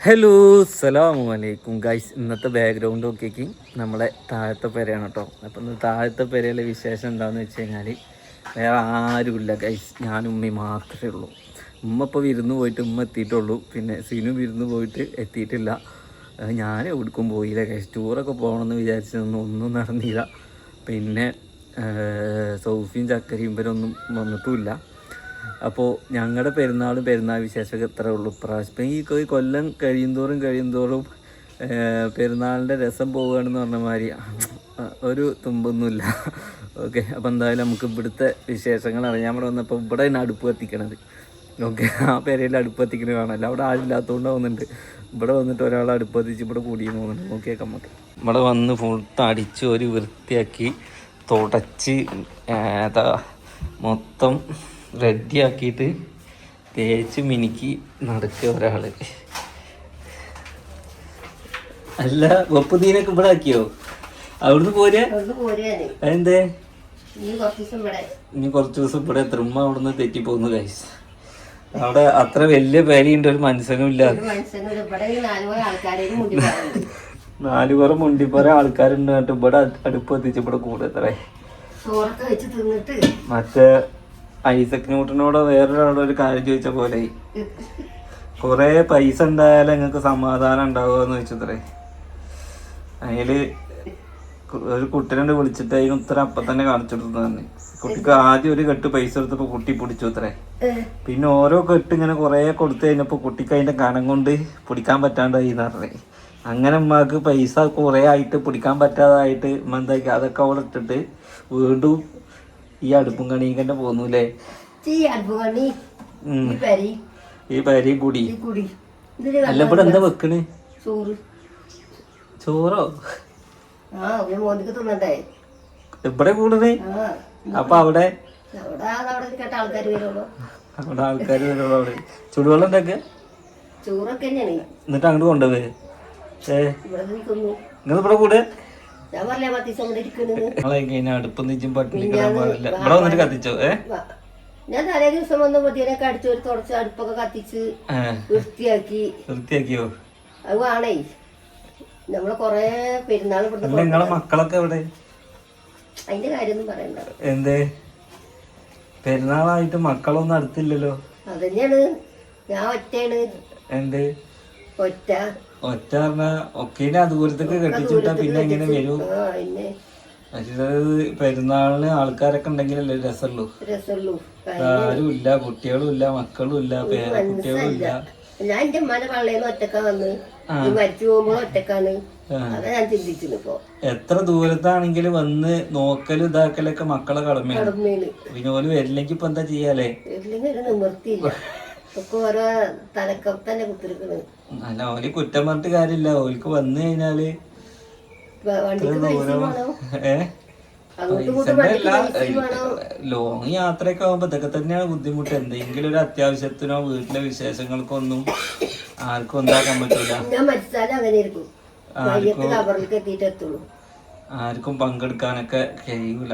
Hello അസ്സലാമു അലൈക്കും guys. ഇന്നത്തെ ബാക്ക്ഗ്രൗണ്ട് നോക്കിയേക്ക് നമ്മളെ താഴത്തെ പെരയാണ് കേട്ടോ. അപ്പം ഇന്ന് താഴത്തെ പെരയിലെ വിശേഷം എന്താണെന്ന് വെച്ച് കഴിഞ്ഞാൽ വേറെ ആരുമില്ല ഗൈസ്, ഞാനും ഉമ്മയും മാത്രമേ ഉള്ളൂ. ഉമ്മ ഇപ്പോൾ വിരുന്ന് പോയിട്ട് ഉമ്മ എത്തിയിട്ടുള്ളൂ. പിന്നെ സിനു വിരുന്ന് പോയിട്ട് എത്തിയിട്ടില്ല. ഞാൻ എവിടേക്കും പോയില്ല ഗൈസ്. ടൂറൊക്കെ പോകണമെന്ന് വിചാരിച്ചതൊന്നും ഒന്നും നടന്നില്ല. പിന്നെ സൗഫിയും ചക്കരയും ഇവരൊന്നും വന്നിട്ടുമില്ല. അപ്പോൾ ഞങ്ങളുടെ പെരുന്നാൾ വിശേഷമൊക്കെ ഇത്രേ ഉള്ളൂ. ഇപ്രാവശ്യം ഈ കൊല്ലം കഴിയുന്തോറും പെരുന്നാളിൻ്റെ രസം പോവുകയാണെന്ന് പറഞ്ഞ മാതിരി ഒരു തുമ്പൊന്നുമില്ല. ഓക്കെ, അപ്പോൾ എന്തായാലും നമുക്ക് ഇവിടുത്തെ വിശേഷങ്ങളാണ്. ഞാൻ ഇവിടെ വന്നപ്പോൾ ഇവിടെ തന്നെ അടുപ്പ് കത്തിക്കണത്. ഓക്കെ, ആ പെരയിൽ അടുപ്പ് കത്തിക്കണത് കാണാമല്ലോ. അവിടെ ആരില്ലാത്തതുകൊണ്ട് തോന്നുന്നുണ്ട് ഇവിടെ വന്നിട്ട് ഒരാൾ അടുപ്പ് കത്തിച്ച് ഇവിടെ കൂടിയെന്ന് തോന്നുന്നുണ്ട്. നോക്കിയേക്കാം നമുക്ക്. ഇവിടെ വന്ന് ഫുൾ അടിച്ച് ഒരു വൃത്തിയാക്കി തുടച്ച് മൊത്തം റെഡിയാക്കിയിട്ട് തേച്ച് മിനുക്കി നടക്കുക ഒരാൾ. അല്ല വെപ്പുതീനൊക്കെ ഇവിടെ ആക്കിയോ? അവിടുന്ന് പോരാ? എന്തേ ഇനി കുറച്ച് ദിവസം ഇവിടെ എത്തുമ്പോ അവിടുന്ന് തെറ്റിപ്പോകുന്നു ഗൈസ്. അവിടെ അത്ര വലിയ പേരയുണ്ട്, ഒരു മനുഷ്യനും ഇല്ല. 4 പേരെ മുണ്ടിപ്പോര ആൾക്കാരുണ്ട്. ഇവിടെ അടുപ്പ് എത്തിച്ച് ഇവിടെ കൂടുതലേ മറ്റേ ഐസക് ന്യൂട്ടനോട് വേറൊരാളോട് ഒരു കാര്യം ചോദിച്ച പോലെ കൊറേ പൈസ ഉണ്ടായാലും നിങ്ങൾക്ക് സമാധാനം ഉണ്ടാവുമെന്ന് ചോദിച്ചത്രേ. അതില് ഒരു കുട്ടീനെ വിളിച്ചിട്ട് അതിന് ഉത്തരം അപ്പം തന്നെ കാണിച്ചിട്ടു തന്നെ. കുട്ടിക്ക് ആദ്യം ഒരു കെട്ട് പൈസ എടുത്തപ്പോ കുട്ടി പിടിച്ചു അത്രേ. പിന്നെ ഓരോ കെട്ട് ഇങ്ങനെ കൊറേ കൊടുത്തു കഴിഞ്ഞപ്പോ കുട്ടിക്ക് അതിന്റെ കനം കൊണ്ട് പിടിക്കാൻ പറ്റാണ്ടായി എന്ന് പറഞ്ഞേ. അങ്ങനെ ഉമ്മാക്ക് പൈസ കുറെ ആയിട്ട് പിടിക്കാൻ പറ്റാതായിട്ട് ഉമ്മ എന്താക്കി അതൊക്കെ അവിടെ ഇട്ടിട്ട് വീണ്ടും ഈ അടുപ്പും കണിയും തന്നെ പോന്നൂല്ലേ. ഈ പരി കൂടി അല്ല ഇവിടെ എന്താ വെക്കണ്? ചോറോ? ഇവിടെ കൂടണേ? അപ്പൊ അവിടെ ആൾക്കാർ വരുള്ളൂ. അവിടെ ചുടുവെള്ളം ഉണ്ടാക്കുക എന്നിട്ട് അങ്ങോട്ട് കൊണ്ടുപോവേ. നിങ്ങൾ ഇവിടെ കൂടെ അടുപ്പം നീച്ചും പട്ടിണിക്കാൻ പാടില്ല. ഇവിടെ വന്നിട്ട് കത്തിച്ചോ? ഞാൻ തലേ ദിവസം വന്ന് പതിയൊക്കെ അടിച്ചു ഒരു തുടച്ച് അടുപ്പൊക്കെ കത്തിച്ച് വൃത്തിയാക്കിയോ? അത് വേണേ. നമ്മള് കൊറേ പെരുന്നാൾ നിങ്ങളെ മക്കളൊക്കെ എവിടെ? അതിന്റെ കാര്യമൊന്നും പറയണ്ട. എന്തേ പെരുന്നാളായിട്ട് മക്കളൊന്നും അടുത്തില്ലല്ലോ? അതന്നെയാണ്, ഞാൻ ഒറ്റയാണ്. എന്ത് ഒറ്റ പറഞ്ഞ ഒക്കേനെ ദൂരത്തൊക്കെ കെട്ടിച്ചുവിട്ടാ പിന്നെ എങ്ങനെ വരും? പെരുന്നാളിന് ആൾക്കാരൊക്കെ ഉണ്ടെങ്കിലല്ലേ രസമുള്ളൂ. ആരും ഇല്ല, കുട്ടികളും ഇല്ല, മക്കളും ഇല്ല, പേരക്കുട്ടികളും ഇല്ല. ഞാൻ എന്റെ ഉമ്മാന്റെ പള്ളേന്ന് ഒറ്റക്കാ വന്ന് മരിച്ചു പോകുമ്പോൾ ഒറ്റക്കാണ്. അതാ ഞാൻ ചിന്തിച്ചിരുന്നു. ഇപ്പൊ എത്ര ദൂരത്താണെങ്കിലും വന്ന് നോക്കലും ഇതാക്കലൊക്കെ മക്കളെ കടമയാണ്. പിന്നെ ഓല് വരില്ലെങ്കിൽ ഇപ്പൊ എന്താ ചെയ്യാലേ? വരില്ലെങ്കിൽ ഒരു നിവൃത്തിയില്ല. ഒക്കെ ഓരോ തലക്കം തന്നെ കുത്തിരിക്കണ്. അല്ല, ഓല് കുറ്റം പറഞ്ഞിട്ട് കാര്യമില്ല. ഓൽക്ക് വന്നു കഴിഞ്ഞാല് ലോങ് യാത്രയൊക്കെ ആവുമ്പോ ഇതൊക്കെ തന്നെയാണ് ബുദ്ധിമുട്ട്. എന്തെങ്കിലും ഒരു അത്യാവശ്യത്തിനോ വീട്ടിലെ വിശേഷങ്ങൾക്കൊന്നും ആർക്കും ഉണ്ടാക്കാൻ പറ്റൂല. ആർക്കും പങ്കെടുക്കാനൊക്കെ കഴിയൂല.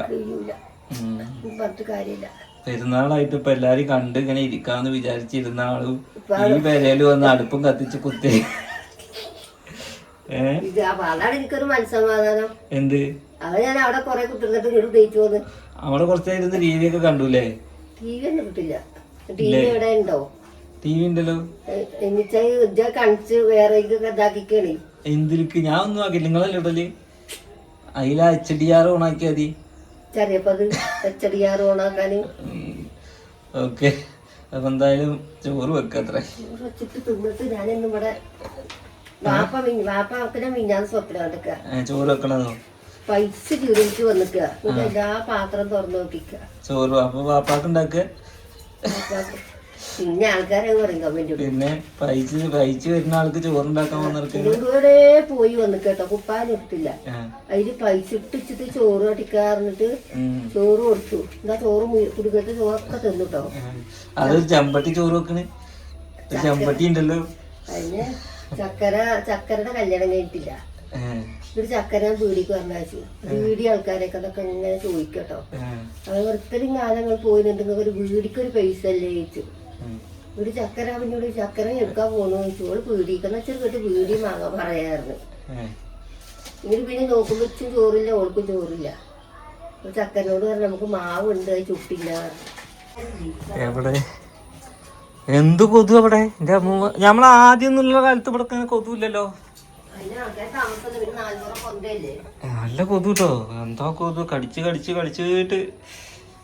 പെരുന്നാളായിട്ട് ഇപ്പൊ എല്ലാരും കണ്ട് ഇങ്ങനെ ഇരിക്കാന്ന് വിചാരിച്ചിരുന്ന ആളും ഈ പെരയില് വന്ന് അടുപ്പും കത്തിച്ച് കുത്തി. എനിക്കൊരു മനസ്സമാധാനം. എന്ത് ഞാൻ അവിടെ കൊറേ കുട്ടികൾക്ക് ഉപയോഗിച്ചു പോന്ന് അവിടെ കുറച്ചായിരുന്നു ടി വി ഒക്കെ കണ്ടൂലേ? ടി വി ഒന്നും കിട്ടില്ല. ടി വി എവിടെ ഉണ്ടോ? ടി വി ഉണ്ടല്ലോ. കണിച്ച് വേറെ ഇതാക്കിക്കണേ. എന്തിരിക്ക് ഞാൻ ഒന്നും ആക്കില്ല. നിങ്ങളല്ലേ ഇടല്? അതിലാ HDR ഓൺ ആക്കിയാ മതി. ചെറിയപ്പത് HDR ഓണാക്കാന്. ഓക്കെ, അപ്പൊ എന്തായാലും ചോറ് വെക്കത്രേ. വെച്ചിട്ട് തിന്നിട്ട് ഞാനിന്ന് ഇവിടെ വാപ്പ മിഞ്ഞാന്ന് സ്വപ്നം കണ്ടിക്ക ചോറ് വെക്കണതോ? പൈസ ചുരുളിച്ച് വന്നിക്ക. എല്ലാ പാത്രം തുറന്നു നോക്കിക്ക ചോറ്. അപ്പൊ വാപ്പാക്ക് ഉണ്ടാക്കുക. പിന്നെ ആൾക്കാരെ പറയും കമന്റ്. പിന്നെ പൈസ വരുന്ന ആൾക്ക് ചോറുണ്ടാക്കാൻ വന്നിട്ട് പോയി വന്നു കേട്ടോ. കുപ്പായം ഇട്ടില്ല. അതില് പൈസ ഇട്ടിച്ചിട്ട് ചോറ് അടിക്കാറിഞ്ഞിട്ട് ചോറ് കൊടുത്തു. എന്താ ചോറ് കുടുക്കത്തെ ചോറൊക്കെ തിന്നിട്ടോ. അതൊരു ചെമ്പട്ടി ചോറ് വെക്കണ്. ചെമ്പട്ടി ഉണ്ടല്ലോ. അതിന് ചക്കരയുടെ കല്യാണം കഴിഞ്ഞിട്ടില്ല. ഒരു ചക്കര പീടിക്ക് പറഞ്ഞാച്ചു. വീടി ആൾക്കാരൊക്കെ അതൊക്കെ ഇങ്ങനെ ചോദിക്കട്ടോ. അത് ഒത്തിരി കാലങ്ങൾ പോയിട്ടുണ്ടെങ്കിൽ ഒരു വീടിക്കൊരു പൈസ അല്ലേ ചോദിച്ചു. ഒരു ചക്കര അവനോട് ചക്കര എടുക്കാൻ പോകണു ചോറ് പീടിക്കുന്ന ചെറുക്കിട്ട് പീടി വാങ്ങാൻ പറയാറുണ്ട്. ഇങ്ങനെ പിന്നെ നോക്കുമ്പോ ഇച്ചും ചോറില്ല ഓൾക്കും ചോറില്ല. ഒരു ചക്കരനോട് പറഞ്ഞ നമുക്ക് മാവുണ്ട് അത് ചുട്ടില്ല. എവിടെ എന്ത് കൊതു അവിടെ? എന്റെ നമ്മളെ ആദ്യം എന്നുള്ള കാലത്ത് ഇവിടെ കൊതുല്ലല്ലോ. നല്ല കൊതു കേട്ടോ. എന്താ കൊതു കടിച്ച് കടിച്ച് കടിച്ചിട്ട്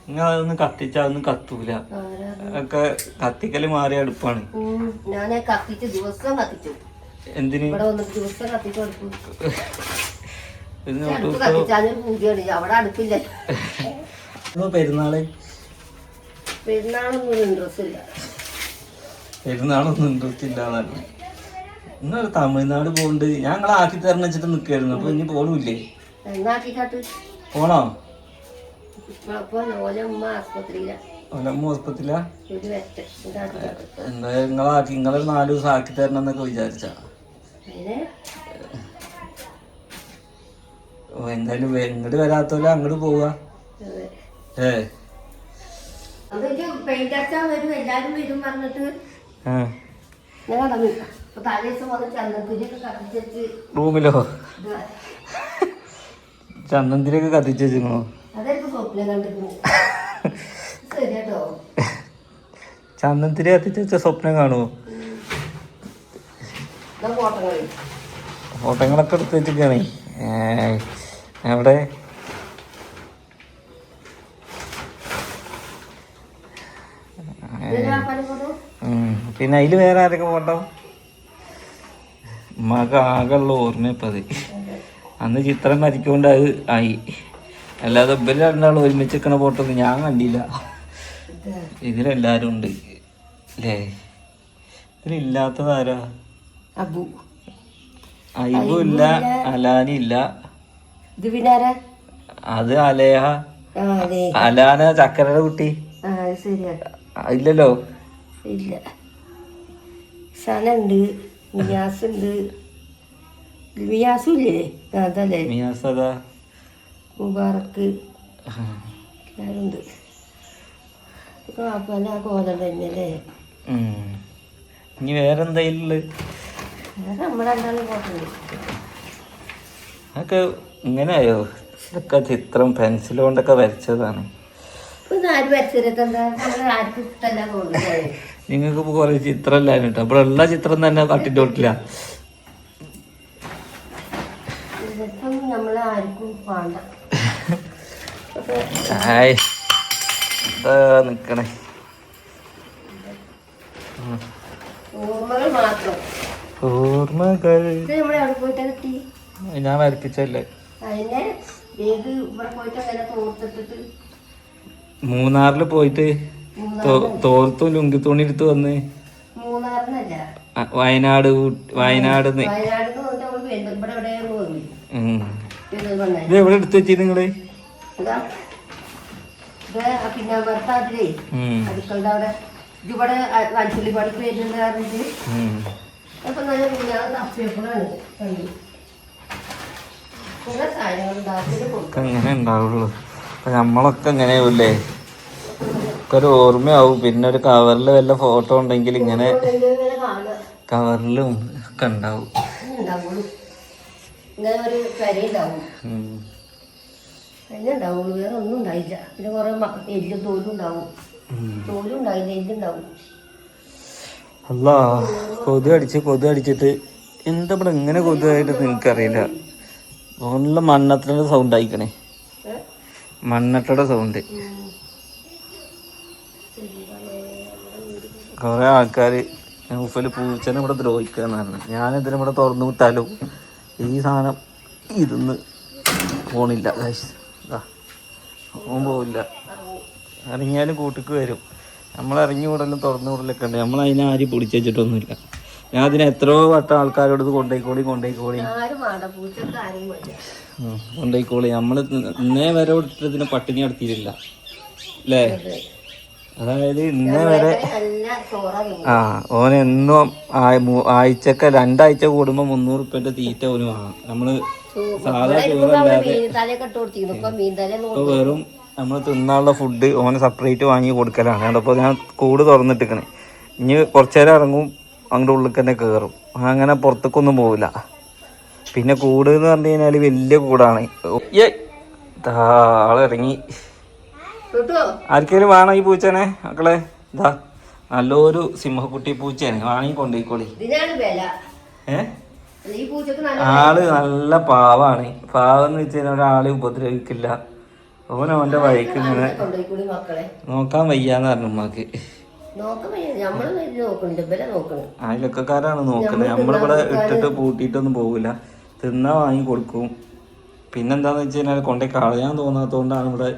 നിങ്ങൾ അതൊന്നും കത്തിച്ചാ അതൊന്നും കത്തൂല. ഒക്കെ കത്തിക്കല് മാറിയ അടുപ്പാണ്. ഞാൻ കത്തിച്ച് ദിവസം കത്തിച്ചു. എന്തിന്? ദിവസം കത്തിച്ചു കൊടുക്കും. അവിടെ അടുപ്പില്ല. പെരുന്നാള് പെരുന്നാളൊന്നും ഇൻട്രസ്റ്റ് ഇല്ല. പെരുന്നാളൊന്നും ഇൻട്രസ്റ്റ് ഇല്ലാന്നല്ല. നിങ്ങൾ തമിഴ്നാട് പോണ്ട് ഞങ്ങളെ ആക്കി തരണം വെച്ചിട്ട് നിക്കായിരുന്നു. അപ്പൊ ഇനി പോണില്ലേ? പോണോ? ഒലമ്മ ഹോസ്പിറ്റലാ? എന്താ നിങ്ങളാക്കി നിങ്ങളൊരു 4 ദിവസം ആക്കി തരണം എന്നൊക്കെ വിചാരിച്ചാ? എന്തായാലും ഇങ്ങോട്ട് വരാത്തോലെ അങ്ങോട്ട് പോവാ. റൂമിലോ ചന്ദനത്തിലൊക്കെ കത്തിച്ച് വെച്ചിരുന്നോ? ചന്ദനത്തില് കത്തിച്ച് വെച്ച സ്വപ്നം കാണുമോ? ഫോട്ടോകളൊക്കെ എടുത്ത് വെച്ചിരിക്കണേ. എവിടെ? പിന്നെ അതില് വേറെ ആരൊക്കെ ഫോട്ടോ? ഉമ്മക്ക് ആകെയുള്ള ഓർമ്മ ഇപ്പം അത്. അന്ന് ചിത്രം വരയ്ക്കൊണ്ട് അത് ആയി. അല്ലാതെ ഇവര് രണ്ടാളും ഒരുമിച്ച് നിൽക്കണ ഫോട്ടോ ഒന്നും ഞാൻ കണ്ടില്ല. ഇതിലെല്ലാരും ഉണ്ട് അല്ലേ? ഇതിലില്ലാത്തതാരാ? അയ്ബു ഇല്ല, അലാനി ഇല്ല. അത് അലേഹ. അലാന ചക്കരയുടെ കുട്ടി ഇല്ലല്ലോ. ഇല്ല. സനുണ്ട്, മിയാസുണ്ട്. മിയാസും ഇല്ലേ? അതല്ലേ മിയാസ്. അതാ മുബാറക്ക് എല്ലാരുണ്ട്. കോലം തന്നെയല്ലേ. ഇനി വേറെന്തായാലും വേറെ നമ്മളെ രണ്ടാളും പോട്ടുണ്ട്. അതൊക്കെ ഇങ്ങനെയായോ? ഇതൊക്കെ ചിത്രം പെൻസിൽ കൊണ്ടൊക്കെ വരച്ചതാണ്. നിങ്ങൾക്ക് ഇപ്പൊ കൊറേ ചിത്രം എല്ലാരും കേട്ടോ. അപ്പോൾ ഉള്ള ചിത്രം തന്നെ തട്ടിട്ട് കൊടുക്കില്ല. നിക്കണേ ഓർമ്മകൾ ഞാൻ വരപ്പിച്ചല്ലേ. മൂന്നാറില് പോയിട്ട് തോർത്തും ലുങ്കിത്തോണി എടുത്ത് വന്ന് വയനാട് ഇത് എവിടെ എടുത്ത് വെച്ചി നിങ്ങള്? പിന്നെ ഭർത്താവിലേ അടുക്കളുടെ അവിടെ ഇവിടെ വഞ്ചുള്ളി പണിക്ക് വരുന്നുണ്ട് പറഞ്ഞിട്ട് അപ്പൊ നല്ല കുഞ്ഞാളെ തപ്പിയപ്പോഴാണ് കണ്ടു. കുറെ സാധനങ്ങൾ ഉണ്ടാക്കി അങ്ങനെ ഉണ്ടാവുള്ളൂ. അപ്പൊ നമ്മളൊക്കെ എങ്ങനെയാവൂല്ലേ? ഒരു ഓർമ്മയാവും. പിന്നെ ഒരു കവറിൽ വല്ല ഫോട്ടോ ഉണ്ടെങ്കിൽ ഇങ്ങനെ കവറിലും ഒക്കെ ഉണ്ടാവും. ഇങ്ങനെ ഒരു പെരയുണ്ടാവും. അതിനെ ഉണ്ടാവുള്ളൂ, വേറെ ഒന്നും ഉണ്ടായില്ല. പിന്നെ കുറെ എല്ലും തോലും ഉണ്ടാവും. തോലും ഉണ്ടായില്ല, എല്ലുണ്ടാവും. അല്ല കൊതു അടിച്ചിട്ട് എന്താ ഇവിടെ ഇങ്ങനെ കൊതുവായിട്ട് നിനക്കറിയില്ല. നല്ല മണ്ണട്ടയുടെ സൗണ്ട് ആയിക്കണേ. മണ്ണട്ടയുടെ സൗണ്ട്. കുറെ ആൾക്കാര് ഉഫല് പൂച്ചനെ ഇവിടെ ദ്രോഹിക്കാന്ന് പറഞ്ഞു. ഞാനിതിനെ ഇവിടെ തുറന്നു വിട്ടാലോ ഈ സാധനം ഇരുന്ന് പോണില്ല. ഓൻ പോവില്ല. ഇറങ്ങിയാലും കൂട്ടിക്ക് വരും. നമ്മളിറങ്ങി വിടലും തുറന്നു വിടലൊക്കെ ഉണ്ട്. നമ്മളതിനെ ആരും പൊടിച്ച് വെച്ചിട്ടൊന്നുമില്ല. ഞാൻ അതിനെ എത്രയോ വട്ടം ആൾക്കാരോട് കൊണ്ടോയിക്കോളി. നമ്മൾ ഇന്നേ വരെ ഇതിനെ പട്ടിണി നടത്തിയിട്ടില്ല അല്ലേ? അതായത് ഇന്നേ വരെ ഓനെന്നും ആഴ്ചക്ക് 2 ആഴ്ച കൂടുമ്പോ 300 റുപ്യന്റെ തീറ്റ ഓന് വാങ്ങാം. നമ്മള് സാധാ ചോറല്ലാതെ ഇപ്പൊ വെറും നമ്മൾ തിന്നാനുള്ള ഫുഡ് ഓന് സെപ്പറേറ്റ് വാങ്ങി കൊടുക്കലാണ്. അപ്പോൾ ഞാൻ കൂട് തുറന്നിട്ടിക്കണേ. ഇനി കുറച്ചു നേരം ഇറങ്ങും, അങ്ങോട്ട് ഉള്ളിൽ തന്നെ കയറും. അങ്ങനെ പുറത്തേക്കൊന്നും പോവില്ല. പിന്നെ കൂട് എന്ന് പറഞ്ഞു കഴിഞ്ഞാൽ വലിയ കൂടാണ്. ആളിറങ്ങി. ആർക്കെങ്കിലും വേണം ഈ പൂച്ചനെ മക്കളെ? ഇതാ നല്ലൊരു സിംഹക്കുട്ടി പൂച്ചയാണ്, വേണമെങ്കിൽ കൊണ്ടുപോയിക്കോളി. ആള് നല്ല പാവാണ്. പാവെന്ന് വെച്ച് കഴിഞ്ഞാൽ ഒരാളെ ഉപദ്രവിക്കില്ല. ഓൻ്റെ വഴിക്ക് ഇങ്ങനെ നോക്കാൻ വയ്യാന്ന് പറഞ്ഞു ഉമ്മാക്ക്. അയലൊക്കെക്കാരാണ് നോക്കുന്നത്. നമ്മളിവിടെ ഇട്ടിട്ട് പൂട്ടിയിട്ടൊന്നും പോകില്ല. തിന്നാ വാങ്ങി കൊടുക്കും. പിന്നെന്താന്ന് വെച്ച് കഴിഞ്ഞാൽ കൊണ്ടേ കളയാൻ തോന്നാത്തതുകൊണ്ടാണ് ഇവിടെ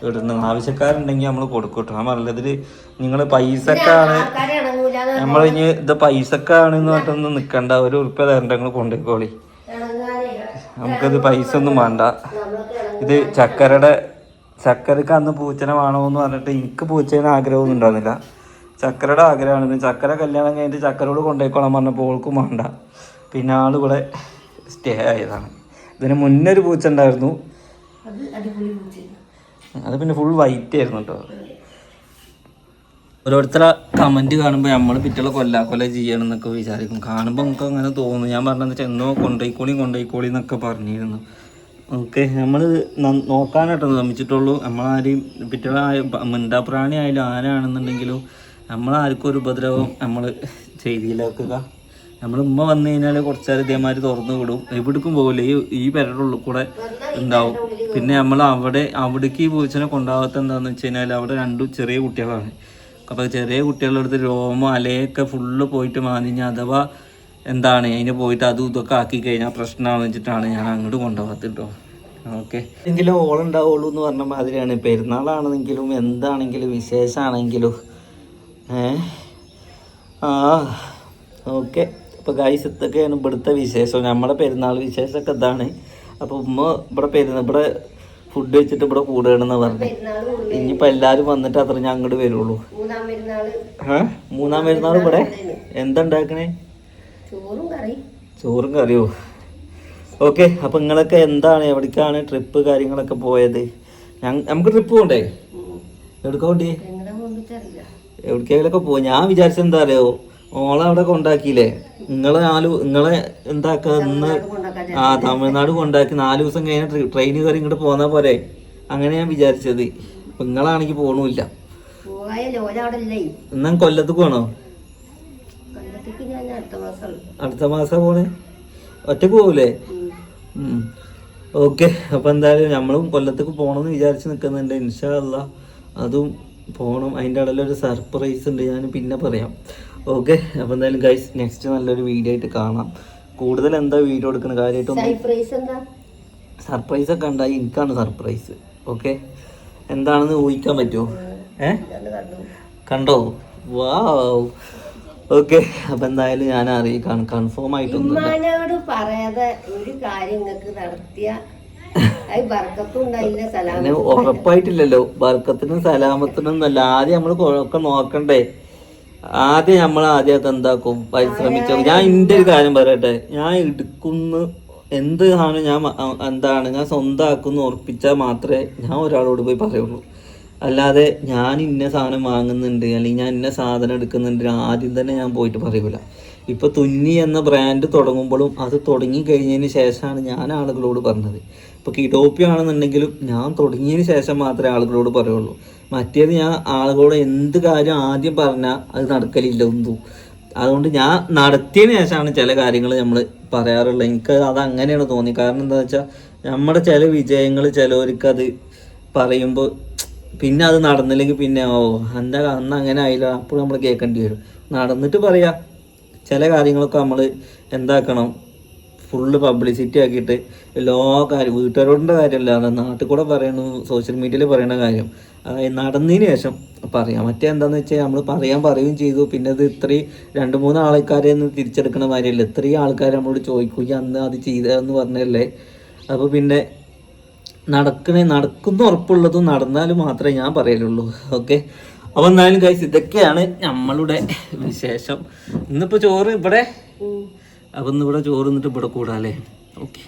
ഇടുന്നത്. ആവശ്യക്കാരുണ്ടെങ്കിൽ നമ്മൾ കൊടുക്കട്ടോ. ഞാൻ പറഞ്ഞതിൽ നിങ്ങൾ പൈസക്കാണ്, നമ്മളിനി ഇത് പൈസക്കാണെന്ന് പറഞ്ഞിട്ടൊന്നും നിൽക്കണ്ട. ₹1 തരണ്ട, നിങ്ങൾ കൊണ്ടുപോയിക്കോളി. നമുക്കത് പൈസ ഒന്നും വേണ്ട. ഇത് ചക്കരക്ക് അന്ന് പൂച്ചനെ വേണമെന്ന് പറഞ്ഞിട്ട് എനിക്ക് പൂച്ചേനെ ആഗ്രഹമൊന്നും ഉണ്ടായിരുന്നില്ല. ചക്കരയുടെ ആഗ്രഹമാണ്. ചക്കര കല്യാണം കഴിഞ്ഞിട്ട് ചക്കരോട് കൊണ്ടുപോയിക്കോളാൻ പറഞ്ഞപ്പോൾ ഓൾക്കും വേണ്ട. പിന്നെ ആളിവിടെ സ്റ്റേ ആയതാണ്. ഇതിന് മുന്നേ ഒരു പൂച്ച ഉണ്ടായിരുന്നു, അത് പിന്നെ ഫുൾ വൈറ്റ് ആയിരുന്നു കേട്ടോ. ഓരോരുത്തരെ കമൻറ്റ് കാണുമ്പോൾ നമ്മൾ പിറ്റുള്ള കൊല്ല ചെയ്യണം എന്നൊക്കെ വിചാരിക്കും. കാണുമ്പോൾ നമുക്ക് അങ്ങനെ തോന്നും. ഞാൻ പറഞ്ഞതെന്ന് വെച്ചാൽ എന്നോ കൊണ്ടുപോയിക്കോളി എന്നൊക്കെ പറഞ്ഞിരുന്നു. ഓക്കെ, നമ്മൾ നോക്കാനായിട്ടോ ശ്രമിച്ചിട്ടുള്ളൂ. നമ്മളാരെയും പിറ്റുള്ള മിണ്ടാപ്രാണി ആയാലും ആരാണെന്നുണ്ടെങ്കിലും നമ്മളാർക്കും ഒരു ഉപദ്രവം നമ്മൾ ചെയ്തില്ലാക്കുക. നമ്മൾ ഉമ്മ വന്നു കഴിഞ്ഞാൽ കുറച്ചേരം ഇതേമാതിരി തുറന്നു വിടും, എവിടേക്കും പോകില്ല. ഈ പെരയുടെ ഉള്ളിൽ കൂടെ ഉണ്ടാവും. പിന്നെ നമ്മൾ അവിടേക്ക് ഈ പൂച്ചനെ കൊണ്ടുപോകാത്ത എന്താണെന്ന് വെച്ച് കഴിഞ്ഞാൽ അവിടെ 2 ചെറിയ കുട്ടികളാണ്. അപ്പോൾ ചെറിയ കുട്ടികളുടെ അടുത്ത് രോമോ അലയൊക്കെ ഫുള്ള് പോയിട്ട് മാനിഞ്ഞ് അഥവാ എന്താണ് അതിന് പോയിട്ട് അതും ഇതൊക്കെ ആക്കി കഴിഞ്ഞാൽ പ്രശ്നമാണെന്ന് വെച്ചിട്ടാണ് ഞാൻ അങ്ങോട്ട് കൊണ്ടുപോകാത്ത കേട്ടോ. ഓക്കെ, എങ്കിലും ഓളുണ്ടാവുള്ളൂ എന്ന് പറഞ്ഞ മാതിരിയാണ്. പെരുന്നാളാണെങ്കിലും എന്താണെങ്കിലും വിശേഷമാണെങ്കിലും ഓക്കെ. അപ്പോൾ ഗൈസ് ഇതൊക്കെയാണ് ഇവിടുത്തെ വിശേഷം. നമ്മുടെ പെരുന്നാൾ വിശേഷമൊക്കെ ഇതാണ്. അപ്പോൾ ഉമ്മ ഇവിടെ ഫുഡ് വെച്ചിട്ട് ഇവിടെ കൂടുകയാണെന്ന് പറഞ്ഞു. ഇനിയിപ്പോൾ എല്ലാവരും വന്നിട്ട് അത്ര ഞാൻ അങ്ങോട്ട് വരുള്ളൂ. മൂന്നാം പെരുന്നാൾ ഇവിടെ എന്താ ഉണ്ടാക്കണേ? ചോറും കറിയോ? ഓക്കെ, അപ്പം നിങ്ങളൊക്കെ എന്താണ്, എവിടേക്കാണ് ട്രിപ്പ് കാര്യങ്ങളൊക്കെ പോയത്? നമുക്ക് ട്രിപ്പ് പോകണ്ടേ? എവിടേക്കാ വേണ്ടി? എവിടേക്കെങ്കിലൊക്കെ പോവാം. ഞാൻ വിചാരിച്ചത് എന്താ അറിയോ, ഓളെ അവിടെ കൊണ്ടാക്കിയില്ലേ, നിങ്ങളെ എന്താക്കാ ഇന്ന് തമിഴ്നാട് കൊണ്ടാക്കി 4 ദിവസം കഴിഞ്ഞ ട്രെയിൻ കയറി ഇങ്ങോട്ട് പോന്നാ പോരെ, അങ്ങനെ ഞാൻ വിചാരിച്ചത്. അപ്പൊ നിങ്ങളാണെങ്കിൽ പോണില്ല. എന്നാ കൊല്ലത്ത് പോണോ? അടുത്ത മാസം പോണേ? ഒറ്റക്ക് പോകൂലേ? ഓക്കെ, അപ്പൊ എന്തായാലും നമ്മളും കൊല്ലത്തേക്ക് പോകണമെന്ന് വിചാരിച്ച് നിൽക്കുന്നുണ്ട്. ഇൻഷാ അല്ലാഹ് അതും പോകണം. അതിൻ്റെ ഇടയിലൊരു സർപ്രൈസ് ഉണ്ട്, ഞാൻ പിന്നെ പറയാം. ഓക്കെ, അപ്പോൾ എന്തായാലും ഗൈസ് നെക്സ്റ്റ് നല്ലൊരു വീഡിയോ ആയിട്ട് കാണാം. കൂടുതൽ എന്താ വീഡിയോ എടുക്കുന്ന കാര്യമായിട്ടൊന്നും സർപ്രൈസ് ഒക്കെ ഉണ്ടായി. എനിക്കാണ് സർപ്രൈസ്. ഓക്കെ, എന്താണെന്ന് ഊഹിക്കാൻ പറ്റുമോ? കണ്ടോ? വാവ്. ഓക്കെ, അപ്പം എന്തായാലും ഞാൻ അറിയിക്കാണ്. കൺഫേം ആയിട്ടൊന്നും പറയാതെ ഒരു കാര്യം നടത്തിയ ഉറപ്പായിട്ടില്ലല്ലോ. ബർക്കത്തിനും സലാമത്തിനും അല്ല. ആദ്യം നമ്മൾ ഒക്കെ നോക്കണ്ടേ? ആദ്യം എന്താക്കും പരിശ്രമിച്ചോ. ഞാൻ എൻ്റെ ഒരു കാര്യം പറയട്ടെ, ഞാൻ എടുക്കുന്ന എന്ത് സാധനം ഞാൻ സ്വന്തമാക്കുന്നു ഉറപ്പിച്ചാൽ മാത്രമേ ഞാൻ ഒരാളോട് പോയി പറയുള്ളൂ. അല്ലാതെ ഞാൻ ഇന്ന സാധനം വാങ്ങുന്നുണ്ട് അല്ലെങ്കിൽ ഞാൻ ഇന്ന സാധനം എടുക്കുന്നുണ്ട് ആദ്യം തന്നെ ഞാൻ പോയിട്ട് പറയൂല. ഇപ്പോൾ തുന്നി എന്ന ബ്രാൻഡ് തുടങ്ങുമ്പോഴും അത് തുടങ്ങി കഴിഞ്ഞതിന് ശേഷമാണ് ഞാൻ ആളുകളോട് പറഞ്ഞത്. ഇപ്പോൾ കിഡോപ്പി ആണെന്നുണ്ടെങ്കിലും ഞാൻ തുടങ്ങിയതിന് ശേഷം മാത്രമേ ആളുകളോട് പറയുള്ളൂ. മറ്റേത് ഞാൻ ആളുകളോട് എന്ത് കാര്യം ആദ്യം പറഞ്ഞാൽ അത് നടക്കലില്ല ഒന്നും. അതുകൊണ്ട് ഞാൻ നടത്തിയതിന് ശേഷമാണ് ചില കാര്യങ്ങൾ നമ്മൾ പറയാറുള്ളത്. എനിക്ക് അത് അങ്ങനെയാണ് തോന്നി. കാരണം എന്താണെന്ന് വെച്ചാൽ നമ്മുടെ ചില വിജയങ്ങൾ ചിലവർക്കത് പറയുമ്പോൾ പിന്നെ അത് നടന്നില്ലെങ്കിൽ പിന്നെ അന്ന് അങ്ങനെ ആയില്ല, അപ്പോൾ നമ്മൾ കേൾക്കേണ്ടി വരും. നടന്നിട്ട് പറയാം. ചില കാര്യങ്ങളൊക്കെ നമ്മൾ എന്താക്കണം, ഫുള്ള് പബ്ലിസിറ്റി ആക്കിയിട്ട് എല്ലാ കാര്യം വീട്ടുകാരോടിൻ്റെ കാര്യമല്ല, നാട്ടിൽ കൂടെ പറയണു, സോഷ്യൽ മീഡിയയിൽ പറയുന്ന കാര്യം അതായത് നടന്നതിന് ശേഷം പറയാം. മറ്റേ എന്താണെന്ന് വെച്ചാൽ നമ്മൾ പറയുകയും ചെയ്തു, പിന്നെ അത് ഇത്രയും 2-3 ആൾക്കാരെ ഒന്ന് തിരിച്ചെടുക്കണ കാര്യമല്ല. ഇത്രയും ആൾക്കാർ നമ്മളോട് ചോദിക്കുകയും അന്ന് അത് ചെയ്തതെന്ന് പറഞ്ഞല്ലേ. അപ്പോൾ പിന്നെ നടക്കുന്ന ഉറപ്പുള്ളതും നടന്നാലും മാത്രമേ ഞാൻ പറയലുള്ളൂ. ഓക്കെ, അപ്പോൾ എന്തായാലും ഗൈസ് ഇതൊക്കെയാണ് നമ്മളുടെ വിശേഷം. ഇന്നിപ്പോൾ ചോറ് ഇവിടെ, അപ്പം ഇന്നിവിടെ ചോറ് എന്നിട്ട് ഇവിടെ കൂടാല്ലേ. ഓക്കെ.